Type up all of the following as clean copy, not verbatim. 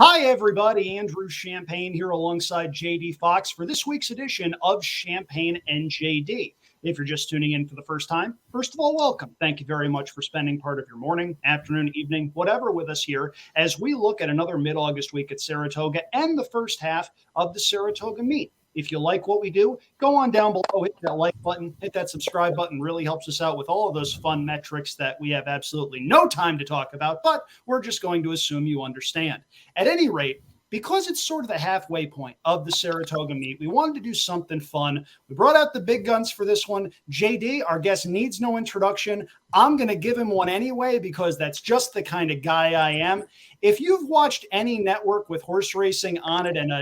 Hi, everybody. Andrew Champagne here alongside JD Fox for this week's edition of Champagne and JD. If you're just tuning in for the first time, first of all, welcome. Thank you very much for spending part of your morning, afternoon, evening, whatever with us here as we look at another mid-August week at Saratoga and the first half of the Saratoga meet. If you like what we do, go on down below, hit that like button, hit that subscribe button. Really helps us out with all of those fun metrics that we have absolutely no time to talk about, but we're just going to assume you understand. At any rate, because it's sort of the halfway point of the Saratoga meet, we wanted to do something fun. We brought out the big guns for this one. JD, our guest, needs no introduction. I'm going to give him one anyway because that's just the kind of guy I am. If you've watched any network with horse racing on it and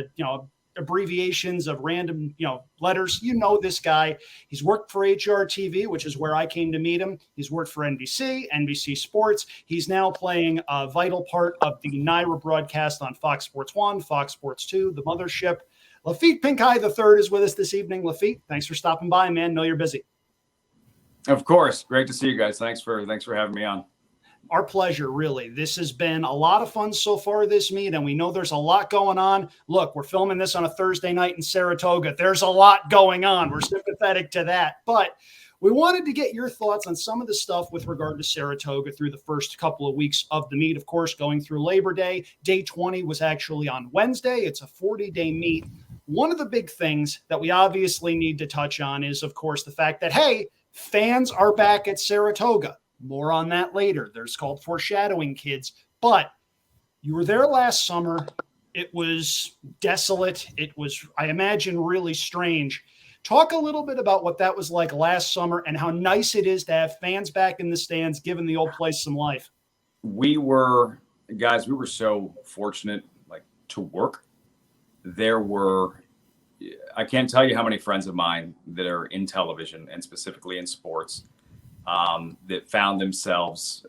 abbreviations of random, letters, this guy. He's worked for HRTV, which is where I came to meet him. He's worked for NBC, NBC Sports. He's now playing a vital part of the NYRA broadcast on Fox Sports 1, Fox Sports 2, the mothership. Laffit Pincay III is with us this evening. Laffit, thanks for stopping by, man. Know you're busy. Of course. Great to see you guys. Thanks for having me on. Our pleasure, really. This has been a lot of fun so far this meet, and we know there's a lot going on. Look, we're filming this on a Thursday night in Saratoga. There's a lot going on. We're sympathetic to that. But we wanted to get your thoughts on some of the stuff with regard to Saratoga through the first couple of weeks of the meet, of course, going through Labor Day. Day 20 was actually on Wednesday. It's a 40-day meet. One of the big things that we obviously need to touch on is, of course, the fact that, hey, fans are back at Saratoga. More on that later. There's called foreshadowing, kids. But you were there last summer. It was desolate. It was, I imagine, really strange. Talk a little bit about what that was like last summer and how nice it is to have fans back in the stands, giving the old place some life. We were so fortunate, to work. I can't tell you how many friends of mine that are in television and specifically in sports that found themselves,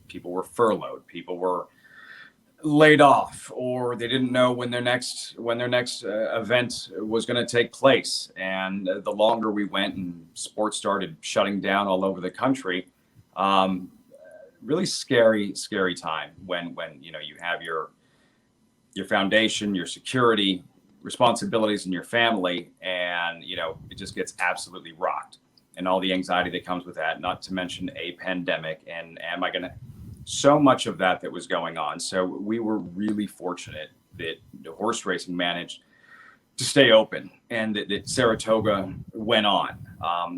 people were furloughed, people were laid off, or they didn't know when their next event was going to take place. And the longer we went and sports started shutting down all over the country, really scary time when you have your foundation, your security, responsibilities in your family, and it just gets absolutely rocked. And all the anxiety that comes with that, not to mention a pandemic. And so much of that was going on. So we were really fortunate that the horse racing managed to stay open and that Saratoga went on.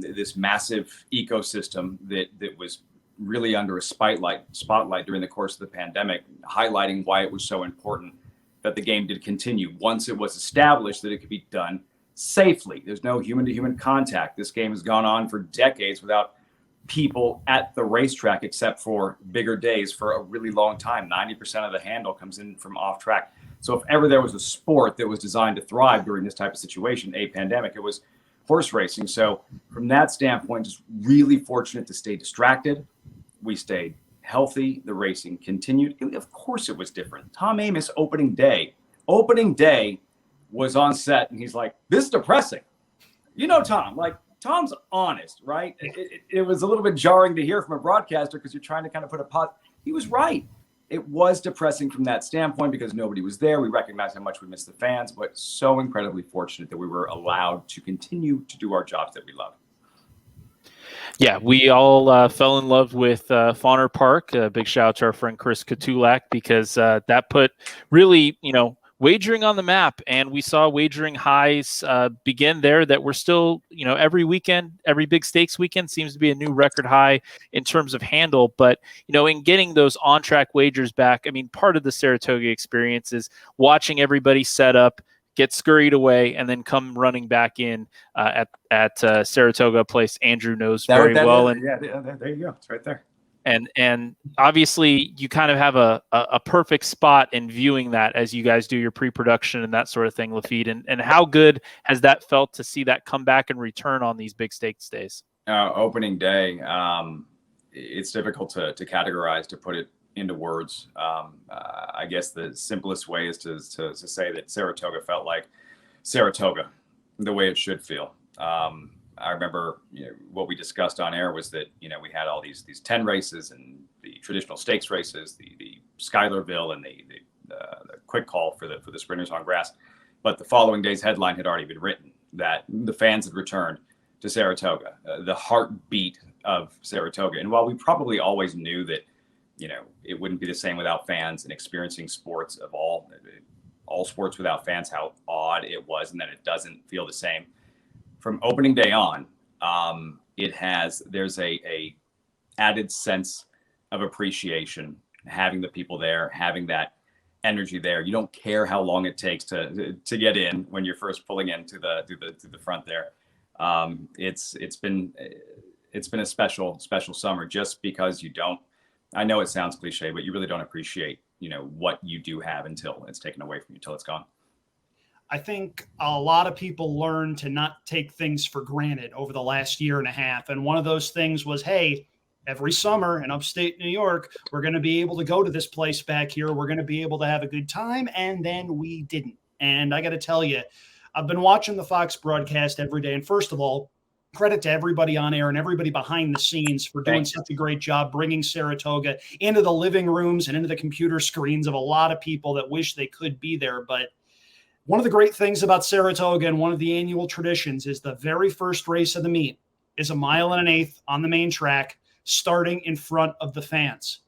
This massive ecosystem that was really under a spotlight during the course of the pandemic, highlighting why it was so important that the game did continue once it was established that it could be done safely. There's no human-to-human contact. This game has gone on for decades without people at the racetrack, except for bigger days, for a really long time. 90% of the handle comes in from off track. So if ever there was a sport that was designed to thrive during this type of situation, a pandemic, it was horse racing. So from that standpoint, just really fortunate to stay distracted. We stayed healthy. The racing continued. Of course it was different. Tom Amoss opening day was on set and he's like, this is depressing. Tom, Tom's honest, right? It was a little bit jarring to hear from a broadcaster because you're trying to kind of put a pot. He was right. It was depressing from that standpoint because nobody was there. We recognize how much we missed the fans, but so incredibly fortunate that we were allowed to continue to do our jobs that we love. Yeah, we all fell in love with Fauner Park. Big shout out to our friend Chris Katulak because that put really, wagering on the map, and we saw wagering highs begin there that we're still, every weekend, every big stakes weekend seems to be a new record high in terms of handle. But, in getting those on-track wagers back, part of the Saratoga experience is watching everybody set up, get scurried away, and then come running back in at Saratoga, place Andrew knows very well. And yeah, there you go. It's right there. And obviously you kind of have a perfect spot in viewing that as you guys do your pre-production and that sort of thing, Laffit. And how good has that felt to see that come back and return on these big stakes days? Opening day, it's difficult to categorize, to put it into words. I guess the simplest way is to say that Saratoga felt like Saratoga, the way it should feel. I remember what we discussed on air was that we had all these 10 races and the traditional stakes races, the Schuylerville and the quick call for the sprinters on grass. But the following day's headline had already been written that the fans had returned to Saratoga, the heartbeat of Saratoga. And while we probably always knew that, it wouldn't be the same without fans, and experiencing sports of all sports without fans, how odd it was, and that it doesn't feel the same. From opening day on, there's a added sense of appreciation, having the people there, having that energy there. You don't care how long it takes to get in when you're first pulling into the front there. It's been a special summer, just because I know it sounds cliche, but you really don't appreciate what you do have until it's taken away from you, until it's gone. I think a lot of people learned to not take things for granted over the last year and a half. And one of those things was, hey, every summer in upstate New York, we're going to be able to go to this place back here. We're going to be able to have a good time. And then we didn't. And I got to tell you, I've been watching the Fox broadcast every day. And first of all, credit to everybody on air and everybody behind the scenes for doing such a great job bringing Saratoga into the living rooms and into the computer screens of a lot of people that wish they could be there. But one of the great things about Saratoga, and one of the annual traditions, is the very first race of the meet is a 1 1/8 on the main track, starting in front of the fans.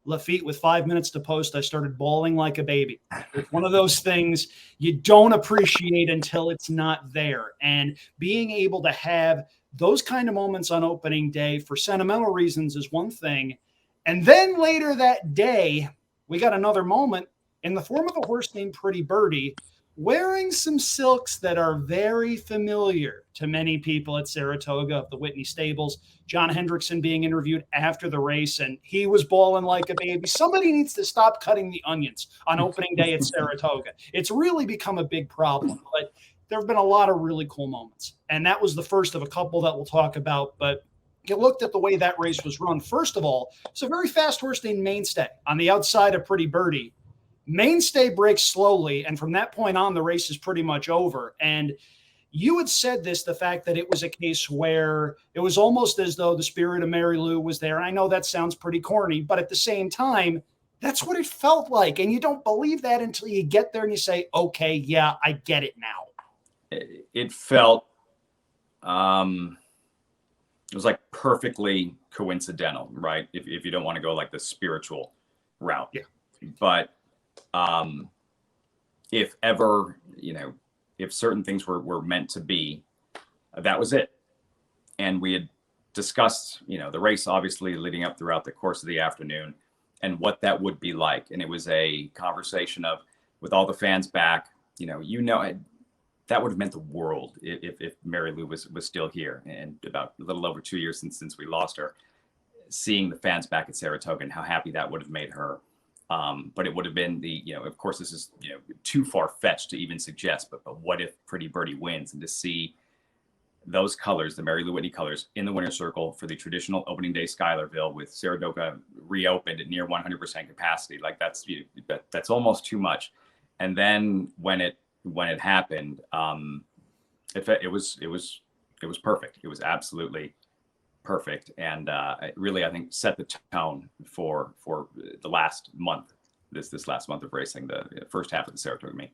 Laffit, with 5 minutes to post, I started bawling like a baby. It's one of those things you don't appreciate until it's not there. And being able to have those kind of moments on opening day for sentimental reasons is one thing. And then later that day, we got another moment in the form of a horse named Pretty Birdie, wearing some silks that are very familiar to many people at Saratoga of the Whitney stables. John Hendrickson being interviewed after the race, and he was bawling like a baby. Somebody needs to stop cutting the onions on opening day at Saratoga. It's really become a big problem, but there have been a lot of really cool moments. And that was the first of a couple that we'll talk about. But you looked at the way that race was run. First of all, it's a very fast horse named Mainstay on the outside of Pretty Birdie. Mainstay breaks slowly, and from that point on, the race is pretty much over. And you had said this, the fact that it was a case where it was almost as though the spirit of Mary Lou was there. And I know that sounds pretty corny, but at the same time, that's what it felt like. And you don't believe that until you get there and you say, okay, yeah, I get it now. It felt, it was like perfectly coincidental, right? If you don't want to go like the spiritual route. Yeah. But if ever, if certain things were meant to be, that was it. And we had discussed, the race obviously leading up throughout the course of the afternoon and what that would be like. And it was a conversation of, with all the fans back, that would have meant the world if Mary Lou was still here. And about a little over 2 years since we lost her, seeing the fans back at Saratoga and how happy that would have made her. But it would have been of course, this is, too far fetched to even suggest, but what if Pretty Birdie wins? And to see those colors, the Mary Lou Whitney colors, in the winner's circle for the traditional opening day Schuylerville, with Saratoga reopened at near 100% capacity, like that's almost too much. And then when it happened, it was perfect. It was absolutely perfect, and really, I think, set the tone for the last month. This last month of racing, the first half of the Saratoga meet.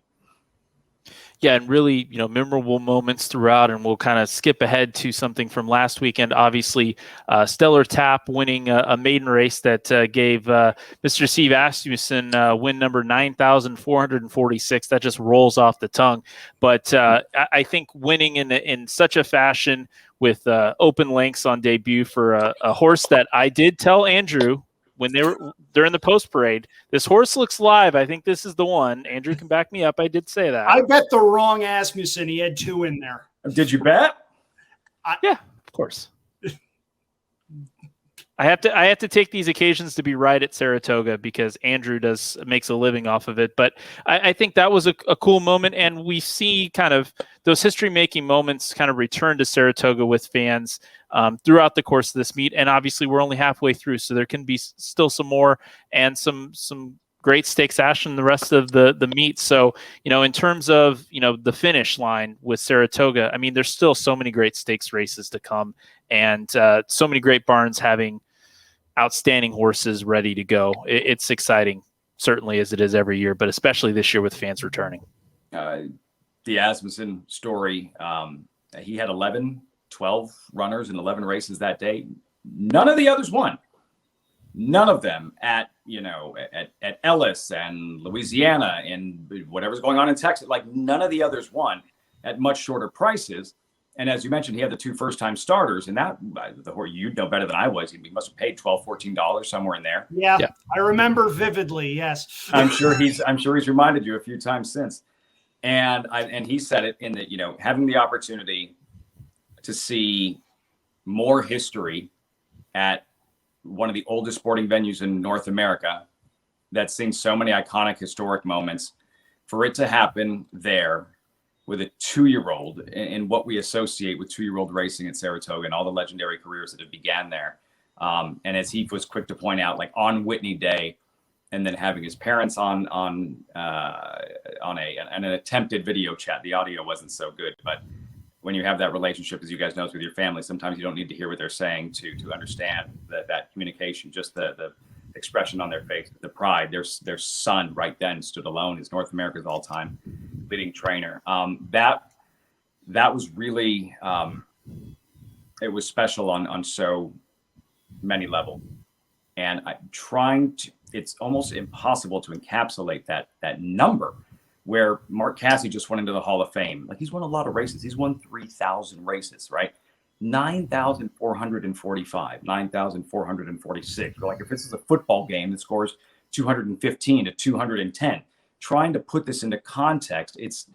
Yeah, and really, memorable moments throughout, and we'll kind of skip ahead to something from last weekend. Obviously, Stellar Tap winning a maiden race that gave Mr. Steve Asmussen win number 9,446. That just rolls off the tongue. But I think winning in such a fashion with open lengths on debut for a horse that I did tell Andrew when they were during the post parade, this horse looks live. I think this is the one. Andrew can back me up. I did say that. I bet the wrong Asmussen. He had 2 in there. Did you bet? Yeah, of course. I have to take these occasions to be right at Saratoga because Andrew makes a living off of it. But I think that was a cool moment, and we see kind of those history-making moments kind of return to Saratoga with fans throughout the course of this meet. And obviously, we're only halfway through, so there can be still some more and some great stakes action the rest of the meet. So, in terms of, the finish line with Saratoga, I mean, there's still so many great stakes races to come, and so many great barns having outstanding horses ready to go. It's exciting certainly as it is every year, but especially this year with fans returning. The Asmussen story, he had 12 runners in 11 races that day. None of the others won. None of them at Ellis and Louisiana and whatever's going on in Texas. Like, none of the others won at much shorter prices. And as you mentioned, he had the 2 first-time starters, and that the horse, you'd know better than I was. He must have paid $12, $14 somewhere in there. Yeah, I remember vividly. Yes, I'm sure he's reminded you a few times since. And he said it in that, having the opportunity to see more history at one of the oldest sporting venues in North America that's seen so many iconic historic moments, for it to happen there with a 2-year-old and what we associate with 2-year-old racing at Saratoga and all the legendary careers that have began there. And as he was quick to point out, like on Whitney Day, and then having his parents on an attempted video chat. The audio wasn't so good, but when you have that relationship, as you guys know, with your family, sometimes you don't need to hear what they're saying to understand that communication, just the expression on their face, the pride. Their son right then stood alone as North America's all-time leading trainer. That was really it was special on so many levels, and it's almost impossible to encapsulate that number. Where Mark Casse just went into the Hall of Fame. Like, he's won a lot of races. He's won 3,000 races, right? 9,445, 9,446. Like, if this is a football game that scores 215 to 210, trying to put this into context, it's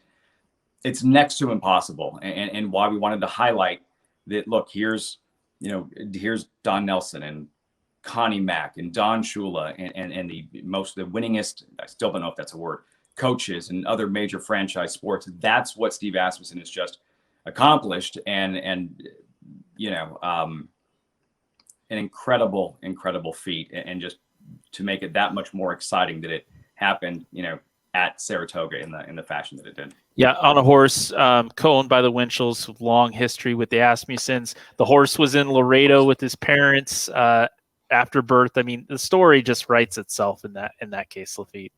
next to impossible. And why we wanted to highlight that, look, here's Don Nelson and Connie Mack and Don Shula and the winningest, I still don't know if that's a word, coaches and other major franchise sports. That's what Steve Asmussen has just accomplished, and an incredible feat, and just to make it that much more exciting that it happened, at Saratoga in the fashion that it did. Yeah, on a horse co-owned by the Winchells, long history with the Asmussens. The horse was in Laredo with his parents after birth. I mean, the story just writes itself in that case, Laffit.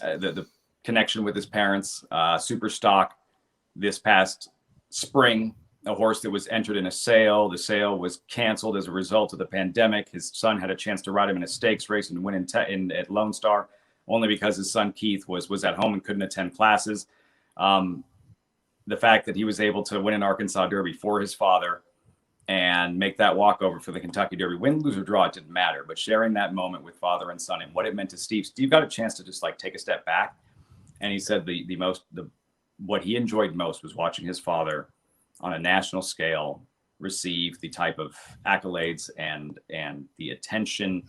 The connection with his parents, super stock this past spring, a horse that was entered in a sale. The sale was canceled as a result of the pandemic. His son had a chance to ride him in a stakes race and win at Lone Star, only because his son Keith was at home and couldn't attend classes. The fact that he was able to win an Arkansas Derby for his father and make that walkover for the Kentucky Derby, win, lose, or draw, it didn't matter. But sharing that moment with father and son and what it meant to Steve got a chance to just take a step back. And he said what he enjoyed most was watching his father on a national scale receive the type of accolades and the attention,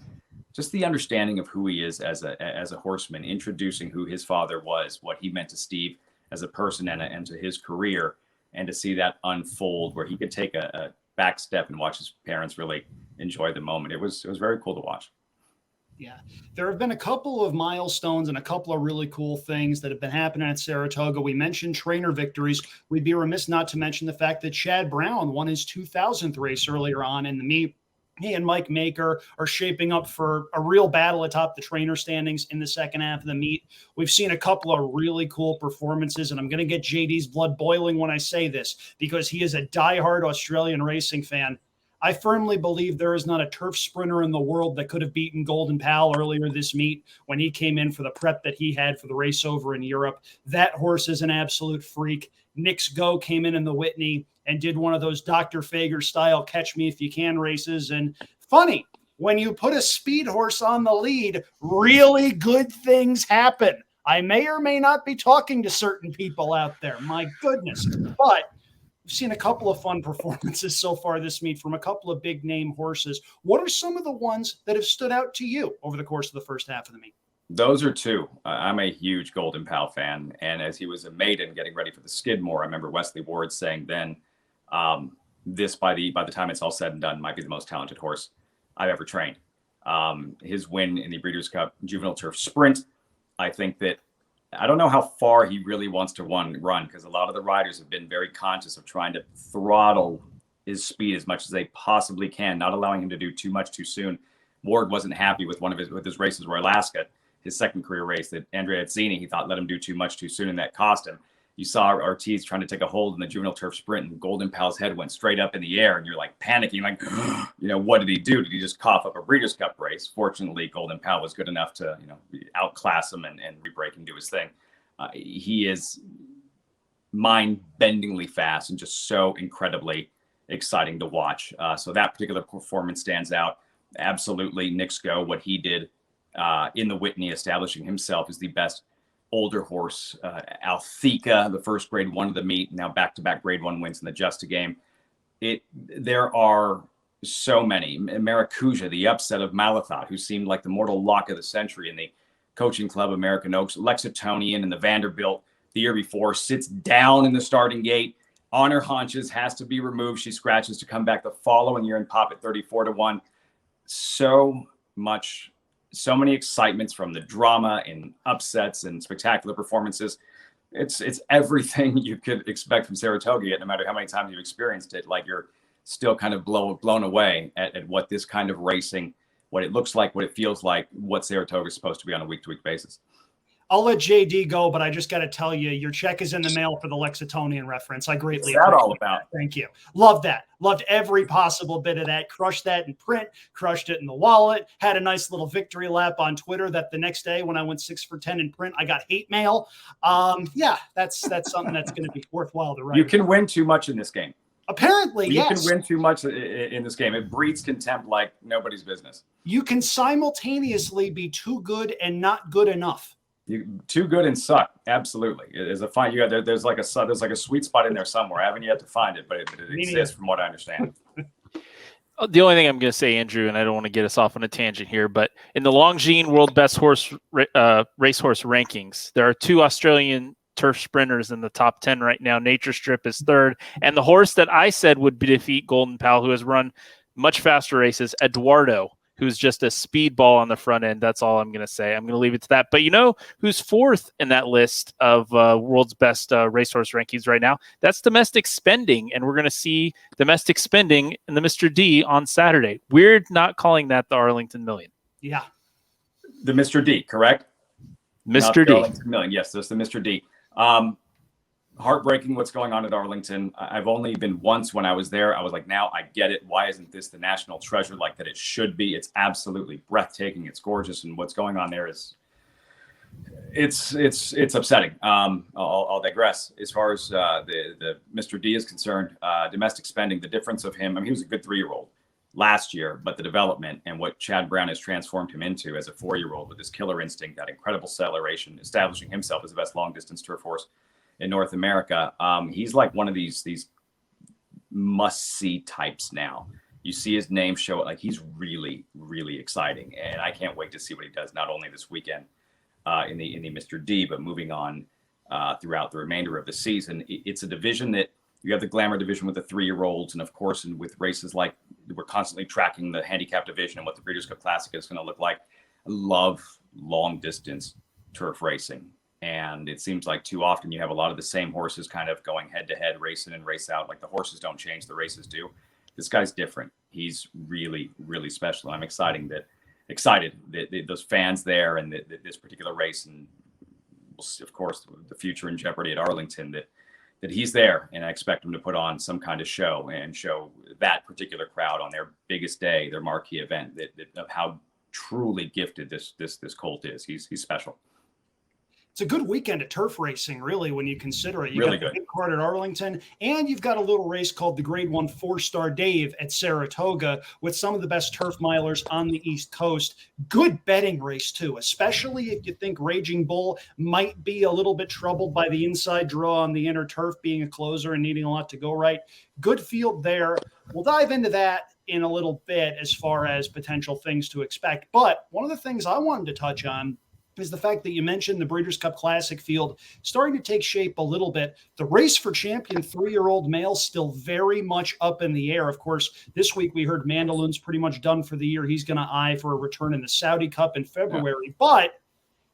just the understanding of who he is as a horseman, introducing who his father was, what he meant to Steve as a person and to his career, and to see that unfold where he could take a back step and watch his parents really enjoy the moment. It was very cool to watch. Yeah, there have been a couple of milestones and a couple of really cool things that have been happening at Saratoga. We mentioned trainer victories. We'd be remiss not to mention the fact that Chad Brown won his 2000th race earlier on in the meet. He and Mike Maker are shaping up for a real battle atop the trainer standings in the second half of the meet. We've seen a couple of really cool performances, and I'm going to get JD's blood boiling when I say this because he is a diehard Australian racing fan. I firmly believe there is not a turf sprinter in the world that could have beaten Golden Pal earlier this meet when he came in for the prep that he had for the race over in Europe. That horse is an absolute freak. Nick's Go came in the Whitney and did one of those Dr. Fager style catch me if you can races. And funny, when you put a speed horse on the lead, really good things happen. I may or may not be talking to certain people out there. My goodness. But we've seen a couple of fun performances so far this meet from a couple of big name horses. What are some of the ones that have stood out to you over the course of the first half of the meet? Those are two. I'm a huge Golden Pal fan. And as he was a maiden getting ready for the Skidmore, I remember Wesley Ward saying then, this by the time it's all said and done might be the most talented horse I've ever trained. His win in the Breeders' Cup Juvenile Turf Sprint, I think that I don't know how far he really wants to run because a lot of the riders have been very conscious of trying to throttle his speed as much as they possibly can, not allowing him to do too much too soon. Ward wasn't happy with with his races where Alaska. his second career race that Andrea Azzini, he thought let him do too much too soon, and that cost him. You saw Ortiz trying to take a hold in the juvenile turf sprint, and Golden Pal's head went straight up in the air, and you're like panicking, like, what did he do? Did he just cough up a Breeders' Cup race? Fortunately, Golden Pal was good enough to, outclass him and re-break and do his thing. He is mind-bendingly fast and just so incredibly exciting to watch. So that particular performance stands out. Absolutely, Nick Sko, what he did in the Whitney, establishing himself as the best older horse. Altheka, the first grade 1 of the meet, now back-to-back grade 1 wins in the Justa game. There are so many. Maracuja, the upset of Malathaat, who seemed like the mortal lock of the century in the Coaching Club American Oaks. Lexingtonian in the Vanderbilt the year before sits down in the starting gate on her haunches, has to be removed. She scratches to come back the following year and pop at 34-1. So many excitements from the drama and upsets and spectacular performances. It's everything you could expect from Saratoga, yet no matter how many times you've experienced it, like you're still kind of blown away at what this kind of racing, what it looks like, what it feels like, what Saratoga is supposed to be on a week-to-week basis. I'll let JD go, but I just got to tell you, your check is in the mail for the Lexingtonian reference. I greatly appreciate that. All about? Thank you. Love that. Loved every possible bit of that. Crushed that in print, crushed it in the wallet. Had a nice little victory lap on Twitter that the next day when I went 6 for 10 in print, I got hate mail. That's something that's going to be worthwhile to write. You can win too much in this game. Apparently, you yes. You can win too much in this game. It breeds contempt like nobody's business. You can simultaneously be too good and not good enough. You too good and suck. Absolutely. There's a fine. There's like a sweet spot in there somewhere. I haven't yet to find it, but it exists from what I understand. The only thing I'm going to say, Andrew, and I don't want to get us off on a tangent here, but in the Longines World Best Horse Racehorse rankings, there are 2 Australian turf sprinters in the top 10 right now. Nature Strip is 3rd, and the horse that I said would defeat Golden Pal, who has run much faster races, Eduardo, who's just a speedball on the front end. That's all I'm going to say. I'm going to leave it to that. But you know who's 4th in that list of world's best racehorse rankings right now? That's Domestic Spending, and we're going to see Domestic Spending in the Mr. D on Saturday. Weird not calling that the Arlington Million. Yeah. The Mr. D, correct? Mr. D. Arlington Million. Yes, that's the Mr. D. Heartbreaking what's going on at Arlington. I've only been once when I was there. I was like, now I get it. Why isn't this the national treasure like that it should be? It's absolutely breathtaking. It's gorgeous. And what's going on there is it's upsetting. I'll digress. As far as the Mr. D is concerned, Domestic Spending, the difference of him, he was a good 3-year-old last year, but the development and what Chad Brown has transformed him into as a 4-year-old with his killer instinct, that incredible acceleration, establishing himself as the best long distance turf horse in North America. He's like one of these must-see types now. You see his name show it, like he's really, really exciting. And I can't wait to see what he does, not only this weekend in the Mr. D, but moving on throughout the remainder of the season. It's a division that you have the glamour division with the 3-year-olds. And of course, and with races like we're constantly tracking the handicap division and what the Breeders' Cup Classic is going to look like. I love long distance turf racing. And it seems like too often you have a lot of the same horses kind of going head to head, race in and race out. Like the horses don't change, the races do. This guy's different. He's really, really special. I'm excited that those fans there and that this particular race, and of course the future in jeopardy at Arlington, that he's there. And I expect him to put on some kind of show and show that particular crowd on their biggest day, their marquee event, that of how truly gifted this colt is. He's special. It's a good weekend of turf racing, really, when you consider it. You really got good. The big card at Arlington, and you've got a little race called the Grade 1 4-Star Dave at Saratoga with some of the best turf milers on the East Coast. Good betting race, too, especially if you think Raging Bull might be a little bit troubled by the inside draw on the inner turf, being a closer and needing a lot to go right. Good field there. We'll dive into that in a little bit as far as potential things to expect. But one of the things I wanted to touch on is the fact that you mentioned the Breeders' Cup Classic field starting to take shape a little bit. The race for champion 3-year-old male still very much up in the air. Of course, this week we heard Mandaloon's pretty much done for the year. He's going to eye for a return in the Saudi Cup in February. Yeah. But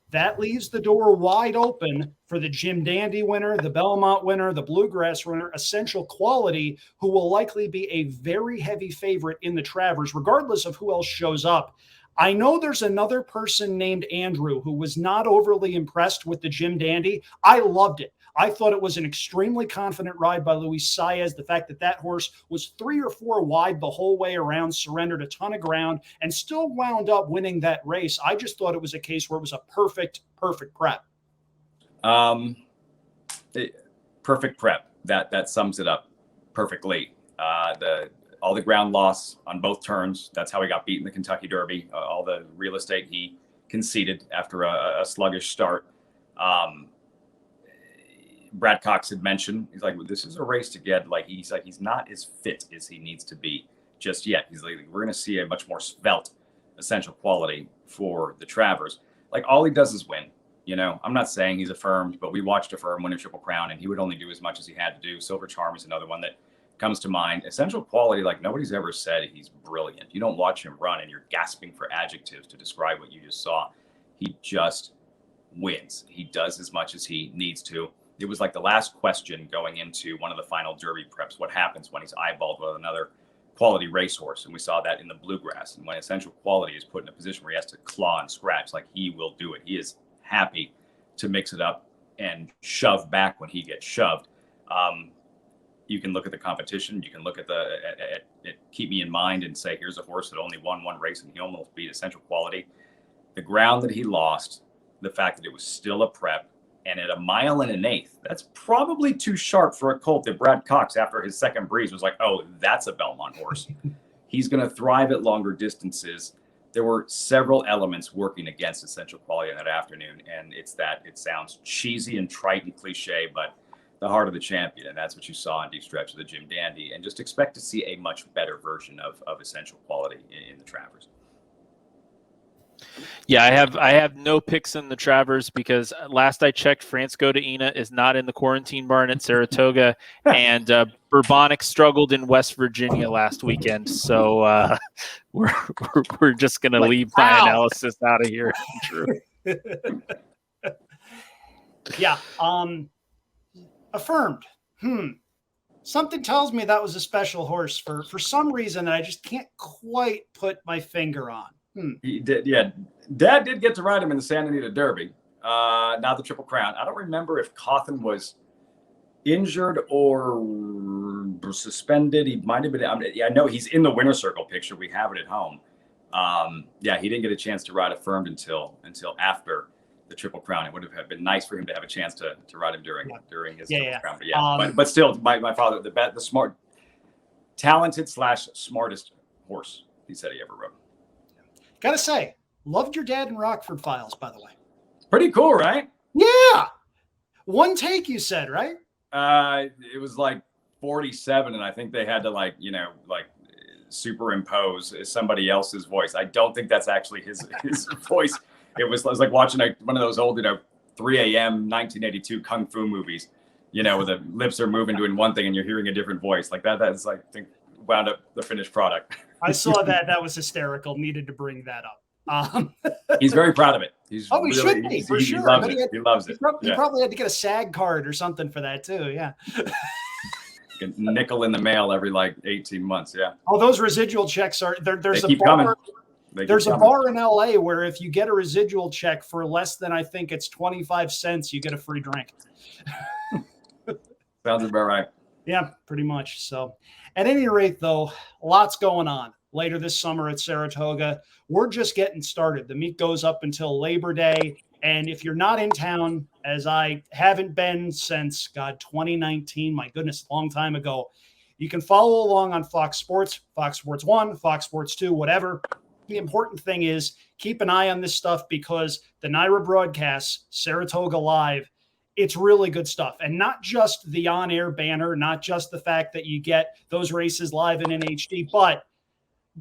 that leaves the door wide open for the Jim Dandy winner, the Belmont winner, the Bluegrass winner, Essential Quality, who will likely be a very heavy favorite in the Travers, regardless of who else shows up. I know there's another person named Andrew who was not overly impressed with the Jim Dandy. I loved it. I thought it was an extremely confident ride by Luis Saez. The fact that that horse was 3 or 4 wide the whole way around, surrendered a ton of ground, and still wound up winning that race. I just thought it was a case where it was a perfect prep. Perfect prep. That sums it up perfectly. All the ground loss on both turns. That's how he got beat in the Kentucky Derby. All the real estate he conceded after a sluggish start. Brad Cox had mentioned, he's like, this is a race to get, he's not as fit as he needs to be just yet. He's like, we're going to see a much more svelte essential quality for the Travers. Like, all he does is win. I'm not saying he's affirmed, but we watched Affirm win a Triple Crown, and he would only do as much as he had to do. Silver Charm is another one that comes to mind. Essential quality, like, nobody's ever said he's brilliant. You don't watch him run and you're gasping for adjectives to describe what you just saw. He just wins. He does as much as he needs to. It was like the last question going into one of the final Derby preps. What happens when he's eyeballed with another quality racehorse? And we saw that in the Bluegrass. And when essential quality is put in a position where he has to claw and scratch, like, he will do it. He is happy to mix it up and shove back when he gets shoved. You can look at the competition. You can look at Keep Me in Mind and say, here's a horse that only won one race and he almost beat essential quality. The ground that he lost, the fact that it was still a prep, and at 1 1/8, that's probably too sharp for a colt that Brad Cox, after his second breeze, was like, oh, that's a Belmont horse. He's going to thrive at longer distances. There were several elements working against essential quality that afternoon. And it sounds cheesy and trite and cliche, but the heart of the champion. And that's what you saw in Deep Stretch of the Jim Dandy. And just expect to see a much better version of essential quality in the Travers. Yeah, I have no picks in the Travers because last I checked, Francisco de Ina is not in the quarantine barn at Saratoga, and Bourbonic struggled in West Virginia last weekend. So we're just gonna leave my analysis out of here. True. Yeah. Affirmed. Something tells me that was a special horse for some reason that I just can't quite put my finger on. He did, yeah. Dad did get to ride him in the Santa Anita Derby, not the Triple Crown. I don't remember if Cawthon was injured or suspended. He might have been. I know he's in the winner's circle picture. We have it at home. He didn't get a chance to ride Affirmed until after the Triple Crown. It would have been nice for him to have a chance to ride him during his Triple Crown. But still, my father, the smart, talented / smartest horse he said he ever rode. Gotta say, loved your Dad in Rockford Files, by the way. Pretty cool, right? Yeah. One take, you said, right? It was like 47, and I think they had to superimpose somebody else's voice. I don't think that's actually his voice. It was like watching one of those old, 3 a.m. 1982 kung fu movies, where the lips are moving doing one thing and you're hearing a different voice. Like that's like, I think, wound up the finished product. I saw that. That was hysterical. Needed to bring that up. He's very proud of it. He should be, for sure. He loves it. He loves it. He probably had to get a SAG card or something for that too. Yeah. A nickel in the mail every 18 months. Yeah. Oh, those residual checks are there. There's a bar. There's a bar in LA where if you get a residual check for less than, I think it's 25 cents, you get a free drink. Sounds about right. Yeah, pretty much. So at any rate, though, lots going on later this summer at Saratoga. We're just getting started. The meet goes up until Labor Day. And if you're not in town, as I haven't been since, 2019, my goodness, a long time ago, you can follow along on Fox Sports, Fox Sports 1, Fox Sports 2, whatever. The important thing is keep an eye on this stuff because the NYRA broadcasts, Saratoga Live, it's really good stuff. And not just the on-air banner, not just the fact that you get those races live and in HD, but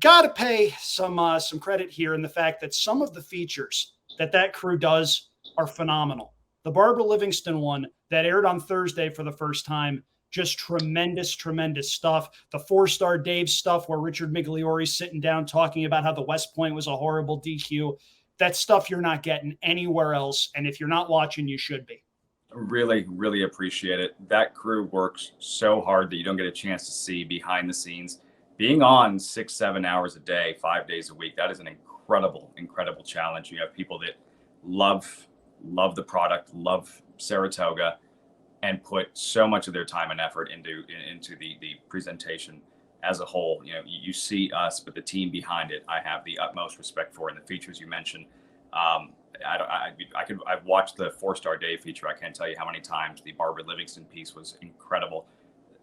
got to pay some credit here in the fact that some of the features that crew does are phenomenal. The Barbara Livingston one that aired on Thursday for the first time, just tremendous stuff. The 4-Star Dave stuff where Richard Migliori's sitting down talking about how the West Point was a horrible DQ. That stuff you're not getting anywhere else. And if you're not watching, you should be. Really, really appreciate it. That crew works so hard that you don't get a chance to see behind the scenes. Being on 6-7 hours a day, 5 days a week, that is an incredible challenge. You have people that love the product, love Saratoga, and put so much of their time and effort into the presentation as a whole. You know, you see us, but the team behind it, I have the utmost respect for, and the features you mentioned. I've watched the 4-Star Day feature. I can't tell you how many times. The Barbara Livingston piece was incredible.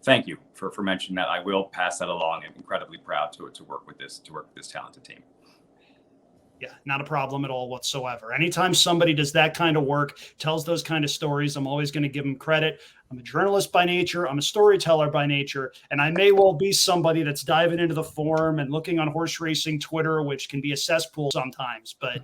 Thank you for mentioning that. I will pass that along. I'm incredibly proud to work with this talented team. Yeah, not a problem at all whatsoever. Anytime somebody does that kind of work, tells those kind of stories, I'm always going to give them credit. I'm a journalist by nature. I'm a storyteller by nature. And I may well be somebody that's diving into the forum and looking on horse racing Twitter, which can be a cesspool sometimes. But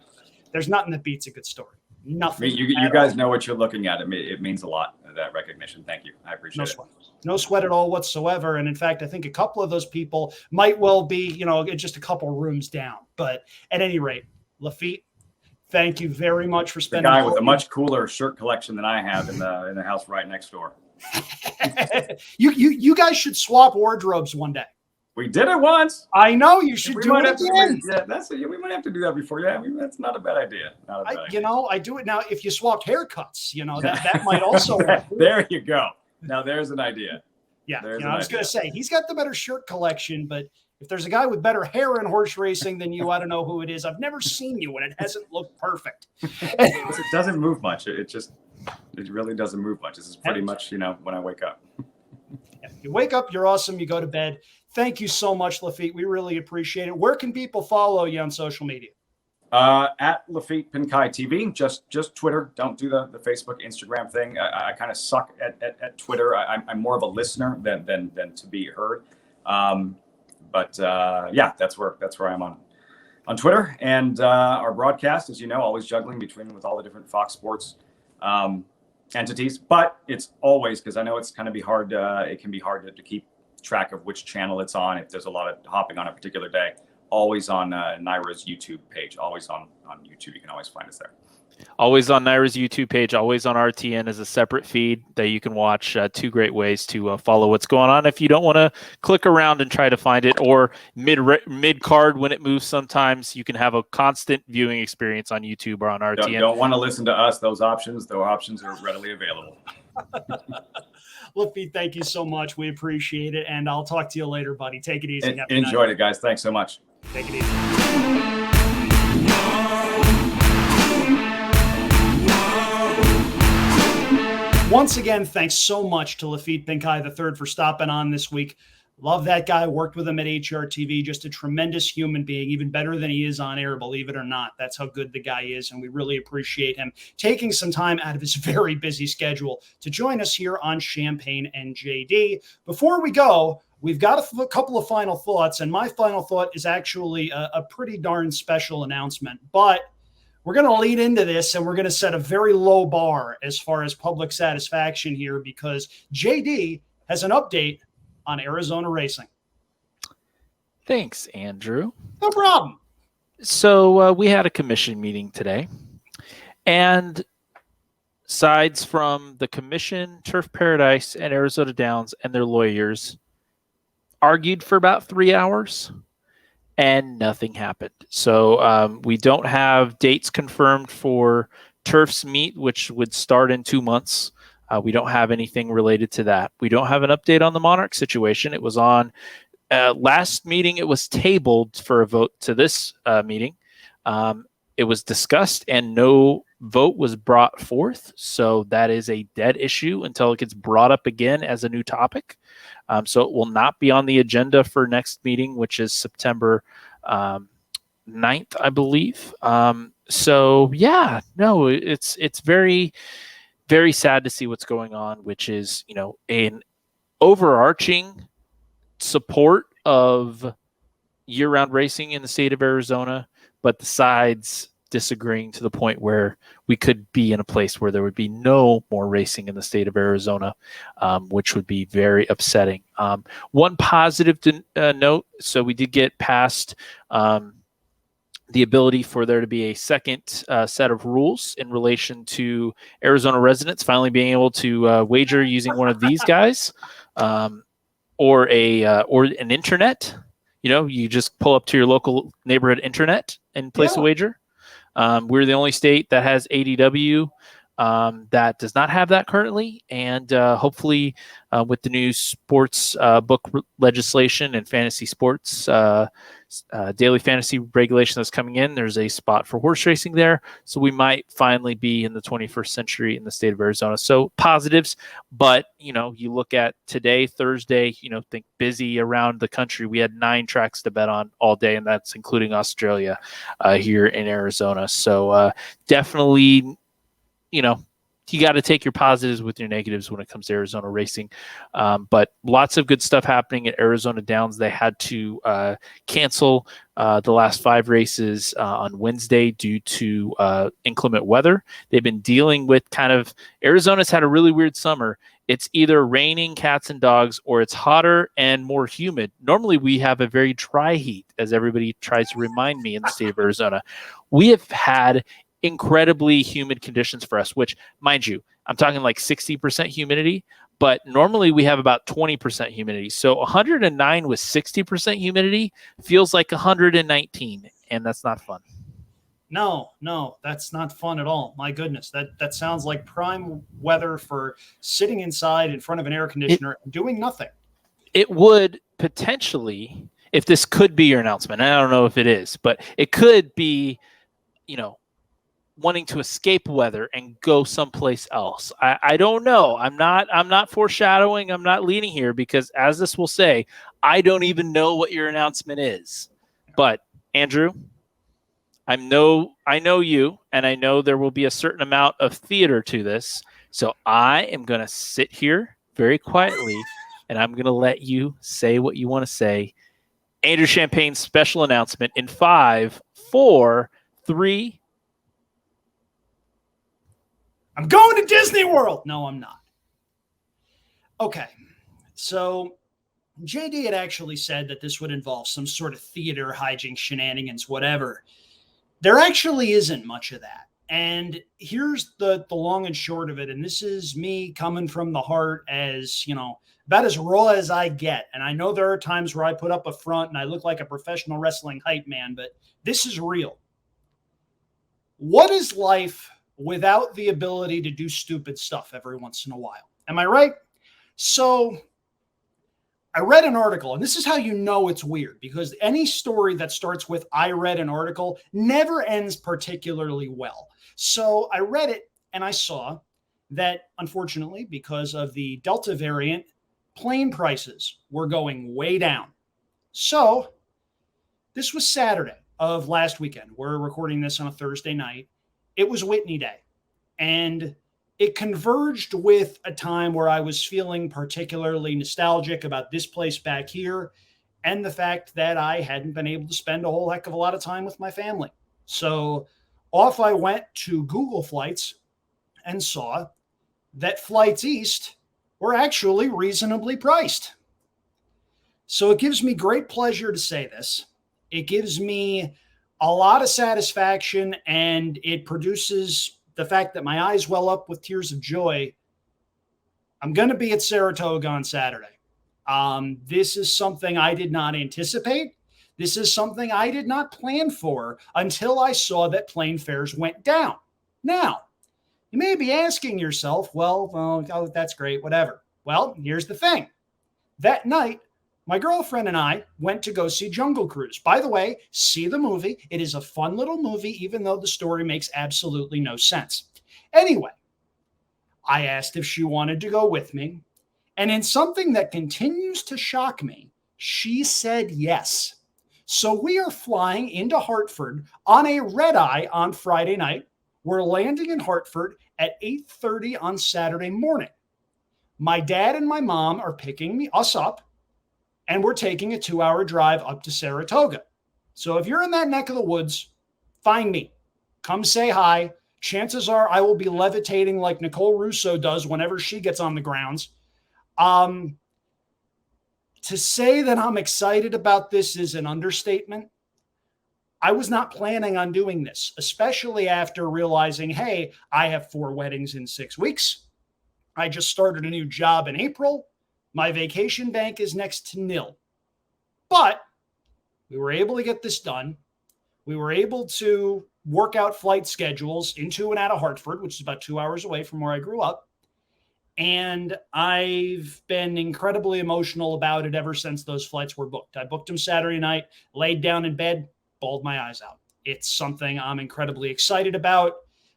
there's nothing that beats a good story. Nothing. You guys know what you're looking at. It means a lot, that recognition. Thank you. I appreciate it. No sweat at all whatsoever. And in fact, I think a couple of those people might well be, just a couple rooms down. But at any rate, Laffit, thank you very much for spending. The guy with a much cooler shirt collection than I have in the house right next door. You guys should swap wardrobes one day. We did it once. I know you should do it again. We might have to do that before. Yeah, that's not a bad idea. I do it now. If you swapped haircuts, that might also work. There you go. Now there's an idea. Yeah, I was going to say he's got the better shirt collection, but if there's a guy with better hair in horse racing than you, I don't know who it is. I've never seen you and it hasn't looked perfect. It doesn't move much. It really doesn't move much. This is pretty much, when I wake up. Yeah, you wake up, you're awesome. You go to bed. Thank you so much, Laffit. We really appreciate it. Where can people follow you on social media? At Laffit Pincay TV, just Twitter. Don't do the Facebook, Instagram thing. I kind of suck at Twitter. I'm more of a listener than to be heard. But that's where I'm on Twitter, and our broadcast, as you know, always juggling with all the different Fox Sports entities. But it's always, because I know it's kind of hard. It can be hard to keep track of which channel it's on if there's a lot of hopping on a particular day. Always on NYRA's YouTube page. Always on YouTube. You can always find us there. Always on NYRA's YouTube page, always on RTN as a separate feed that you can watch. 2 great ways to follow what's going on. If you don't want to click around and try to find it, or mid card when it moves, sometimes you can have a constant viewing experience on YouTube or on RTN. Don't want to listen to us. Those options are readily available. Laffit, thank you so much. We appreciate it, and I'll talk to you later, buddy. Take it easy. Enjoyed it, guys. Thanks so much. Take it easy. Once again, thanks so much to Laffit Pincay III for stopping on this week. Love that guy. Worked with him at HRTV. Just a tremendous human being, even better than he is on air, believe it or not. That's how good the guy is, and we really appreciate him taking some time out of his very busy schedule to join us here on Champagne NJD. Before we go, we've got a couple of final thoughts, and my final thought is actually a pretty darn special announcement, but we're going to lead into this, and we're going to set a very low bar as far as public satisfaction here, because JD has an update on Arizona racing. Thanks, Andrew. No problem. So we had a commission meeting today, and sides from the commission, Turf Paradise, and Arizona Downs and their lawyers argued for about 3 hours, and nothing happened. So we don't have dates confirmed for Turf's meet, which would start in 2 months. We don't have anything related to that. We don't have an update on the Monarch situation. It was on last meeting. It was tabled for a vote to this meeting. It was discussed and no vote was brought forth. So that is a dead issue until it gets brought up again as a new topic. So it will not be on the agenda for next meeting, which is September 9th, I believe. It's very, very sad to see what's going on, which is, an overarching support of year-round racing in the state of Arizona, but the sides disagreeing to the point where we could be in a place where there would be no more racing in the state of Arizona, which would be very upsetting. One positive note, so we did get past the ability for there to be a second set of rules in relation to Arizona residents finally being able to wager using one of these guys or an internet. you just pull up to your local neighborhood internet and place a wager. We're the only state that has ADW that does not have that currently. And hopefully with the new sports book legislation and fantasy sports daily fantasy regulation that's coming in, there's a spot for horse racing there. So we might finally be in the 21st century in the state of Arizona. So positives, but you look at today, Thursday, think busy around the country. We had 9 tracks to bet on all day, and that's including Australia here in Arizona. So definitely, you got to take your positives with your negatives when it comes to Arizona racing. But lots of good stuff happening at Arizona Downs. They had to cancel the last 5 races on Wednesday due to inclement weather. They've been dealing with Arizona's had a really weird summer. It's either raining cats and dogs or it's hotter and more humid. Normally we have a very dry heat, as everybody tries to remind me in the state of Arizona. We have had incredibly humid conditions for us, which, mind you, I'm talking like 60% humidity, but normally we have about 20% humidity. So 109 with 60% humidity feels like 119, and that's not fun. No, that's not fun at all. My goodness, that sounds like prime weather for sitting inside in front of an air conditioner and doing nothing. It would potentially, if this could be your announcement, I don't know if it is, but it could be, wanting to escape weather and go someplace else. I don't know. I'm not foreshadowing. I'm not leading here because, as this will say, I don't even know what your announcement is. But Andrew, I know you, and I know there will be a certain amount of theater to this. So I am going to sit here very quietly, and I'm going to let you say what you want to say. Andrew Champagne's special announcement in 5, 4, 3. I'm going to Disney World. No, I'm not. Okay. So JD had actually said that this would involve some sort of theater, hijinks, shenanigans, whatever. There actually isn't much of that. And here's the long and short of it. And this is me coming from the heart as, about as raw as I get. And I know there are times where I put up a front and I look like a professional wrestling hype man, but this is real. What is life without the ability to do stupid stuff every once in a while? Am I right? So I read an article, and this is how you know it's weird, because any story that starts with "I read an article" never ends particularly well. So I read it, and I saw that, unfortunately, because of the Delta variant, plane prices were going way down. So this was Saturday of last weekend. We're recording this on a Thursday night. It was Whitney Day, and it converged with a time where I was feeling particularly nostalgic about this place back here and the fact that I hadn't been able to spend a whole heck of a lot of time with my family. So off I went to Google Flights and saw that flights east were actually reasonably priced. So it gives me great pleasure to say this. It gives me a lot of satisfaction, and it produces the fact that my eyes well up with tears of joy. I'm going to be at Saratoga on Saturday. This is something I did not anticipate. This is something I did not plan for until I saw that plane fares went down. Now, you may be asking yourself, well, that's great, whatever. Well, here's the thing. That night, my girlfriend and I went to go see Jungle Cruise. By the way, see the movie. It is a fun little movie, even though the story makes absolutely no sense. Anyway, I asked if she wanted to go with me. And in something that continues to shock me, she said yes. So we are flying into Hartford on a red eye on Friday night. We're landing in Hartford at 8:30 on Saturday morning. My dad and my mom are picking us up, and we're taking a 2-hour drive up to Saratoga. So if you're in that neck of the woods, find me. Come say hi. Chances are I will be levitating like Nicole Russo does whenever she gets on the grounds. To say that I'm excited about this is an understatement. I was not planning on doing this, especially after realizing, hey, I have 4 weddings in 6 weeks. I just started a new job in April. My vacation bank is next to nil. But We were able to get this done. We were able to work out flight schedules into and out of Hartford, which is about 2 hours away from where I grew up. And I've been incredibly emotional about it ever since those flights were booked. I booked them Saturday night, laid down in bed, bawled my eyes out. It's something I'm incredibly excited about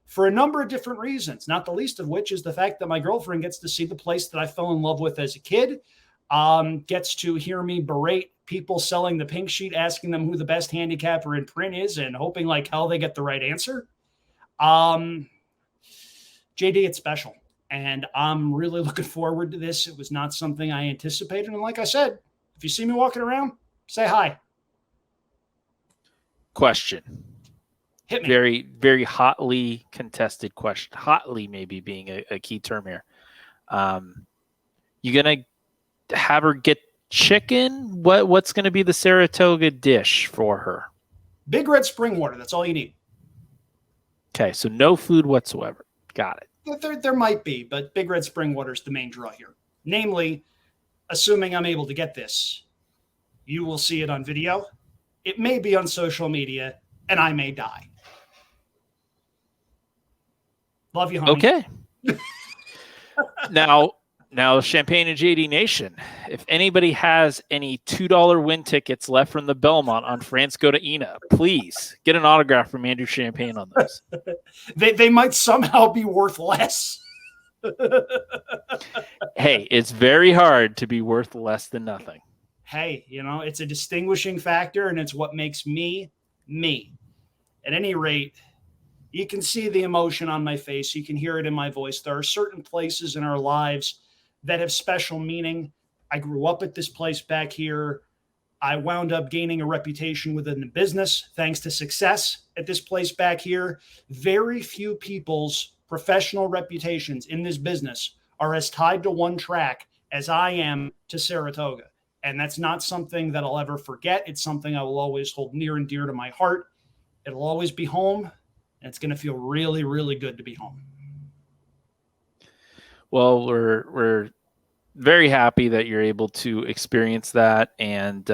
for a number of different reasons, not the least of which is the fact that my girlfriend gets to see the place that I fell in love with as a kid, gets to hear me berate people selling the pink sheet, asking them who the best handicapper in print is and hoping like hell they get the right answer. JD, it's special. And I'm really looking forward to this. It was not something I anticipated. And like I said, if you see me walking around, say hi. Question. Hit me. Very, very hotly contested question. Hotly maybe being a key term here. You going to have her get chicken? What's going to be the Saratoga dish for her? Big red spring water. That's all you need. Okay, so no food whatsoever. Got it. There might be, but Big Red Spring Water is the main draw here. Namely, assuming I'm able to get this, you will see it on video. It may be on social media, and I may die. Love you, honey. Okay. Now, Champagne and JD Nation, if anybody has any $2 win tickets left from the Belmont on France Go to Ina, please get an autograph from Andrew Champagne on those. They might somehow be worth less. Hey, it's very hard to be worth less than nothing. Hey, it's a distinguishing factor, and it's what makes me, me. At any rate, you can see the emotion on my face. You can hear it in my voice. There are certain places in our lives that have special meaning. I grew up at this place back here. I wound up gaining a reputation within the business thanks to success at this place back here. Very few people's professional reputations in this business are as tied to one track as I am to Saratoga. And that's not something that I'll ever forget. It's something I will always hold near and dear to my heart. It'll always be home, and it's going to feel really, really good to be home. Well, we're very happy that you're able to experience that and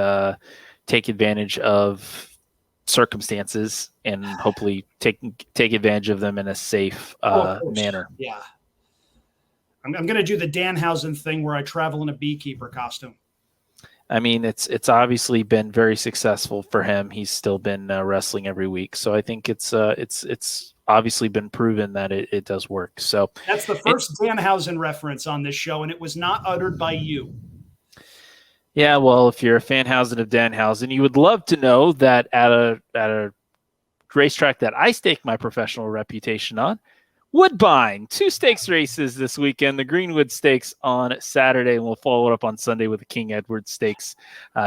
take advantage of circumstances and hopefully take advantage of them in a safe manner. Yeah. I'm going to do the Danhausen thing where I travel in a beekeeper costume. I mean, it's obviously been very successful for him. He's still been wrestling every week. So I think it's obviously been proven that it does work. So that's the first Danhausen reference on this show, and it was not uttered by you. Yeah, well, if you're a fanhausen of Danhausen, you would love to know that at a racetrack that I stake my professional reputation on, Woodbine, 2 stakes races this weekend. The Greenwood Stakes on Saturday, and we'll follow it up on Sunday with the King Edward Stakes.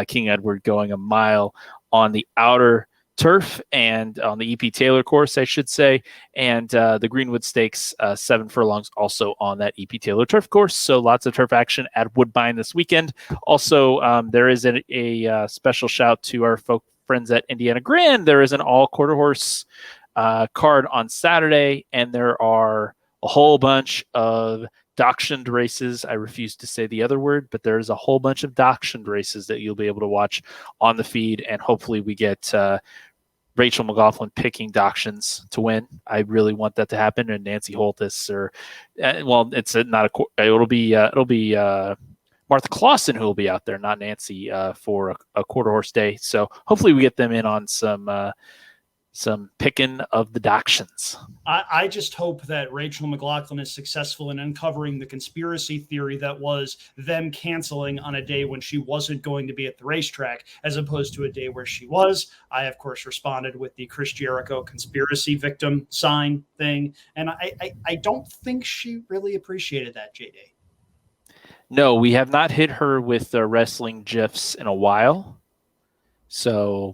King Edward going a mile on the outer turf and on the EP Taylor course, I should say, and the Greenwood Stakes 7 furlongs also on that EP Taylor turf course. So lots of turf action at Woodbine this weekend. Also, there is a special shout to our friends at Indiana Grand. There is an all quarter horse card on Saturday, and there are a whole bunch of Dachshund races. I refuse to say the other word, but there's a whole bunch of Dachshund races that you'll be able to watch on the feed, and hopefully we get Rachel McLaughlin picking Dachshunds to win. I really want that to happen, and Nancy Holtis, or it'll be Martha Clausen who will be out there, not Nancy, for a quarter horse day. So hopefully we get them in on some picking of the Dachshunds. I just hope that Rachel McLaughlin is successful in uncovering the conspiracy theory that was them canceling on a day when she wasn't going to be at the racetrack, as opposed to a day where she was. I, of course, responded with the Chris Jericho conspiracy victim sign thing, and I don't think she really appreciated that, JD. No, we have not hit her with the wrestling GIFs in a while, so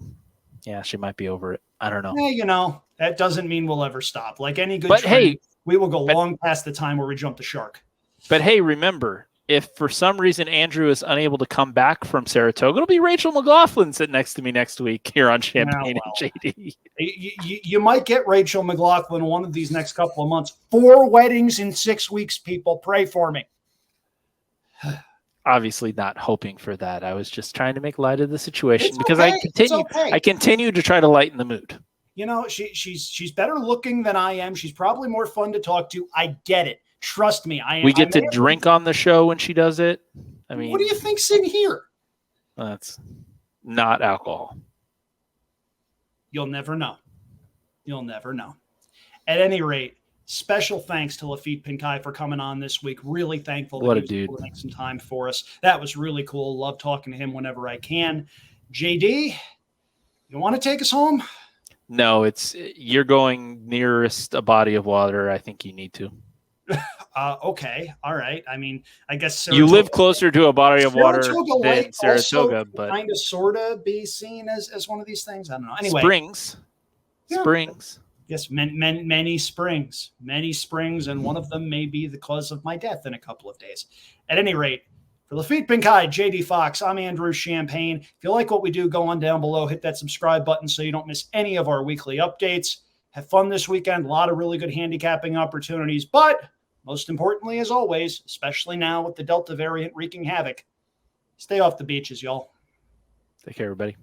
yeah, she might be over it. I don't know. Yeah, that doesn't mean we'll ever stop. Like any good but trend, hey, we will go long past the time where we jump the shark. But hey, remember, if for some reason Andrew is unable to come back from Saratoga, it'll be Rachel McLaughlin sitting next to me next week here on Champagne and JD. You might get Rachel McLaughlin one of these next couple of months. 4 weddings in 6 weeks, people. Pray for me. obviously not hoping for that. I was just trying to make light of the situation It's because okay. It's okay. I continue to try to lighten the mood. You know, she's better looking than I am. She's probably more fun to talk to. I get it. Trust me. We get to drink on the show when she does it. I mean, what do you think's in here? That's not alcohol. You'll never know. You'll never know. At any rate, special thanks to Laffit Pincay for coming on this week. Really thankful that he was able to make some time for us. That was really cool. Love talking to him whenever I can. JD, you want to take us home? No, you're going nearest a body of water. I think you need to. Okay. All right. I mean, I guess Saratoga, you live closer to a body of water than Saratoga, but kind of sort of be seen as one of these things. I don't know. Anyway, springs. Yes, many springs, and one of them may be the cause of my death in a couple of days. At any rate, for Laffit Pincay, JD Fox, I'm Andrew Champagne. If you like what we do, go on down below, hit that subscribe button so you don't miss any of our weekly updates. Have fun this weekend. A lot of really good handicapping opportunities, but most importantly, as always, especially now with the Delta variant wreaking havoc, stay off the beaches, y'all. Take care, everybody.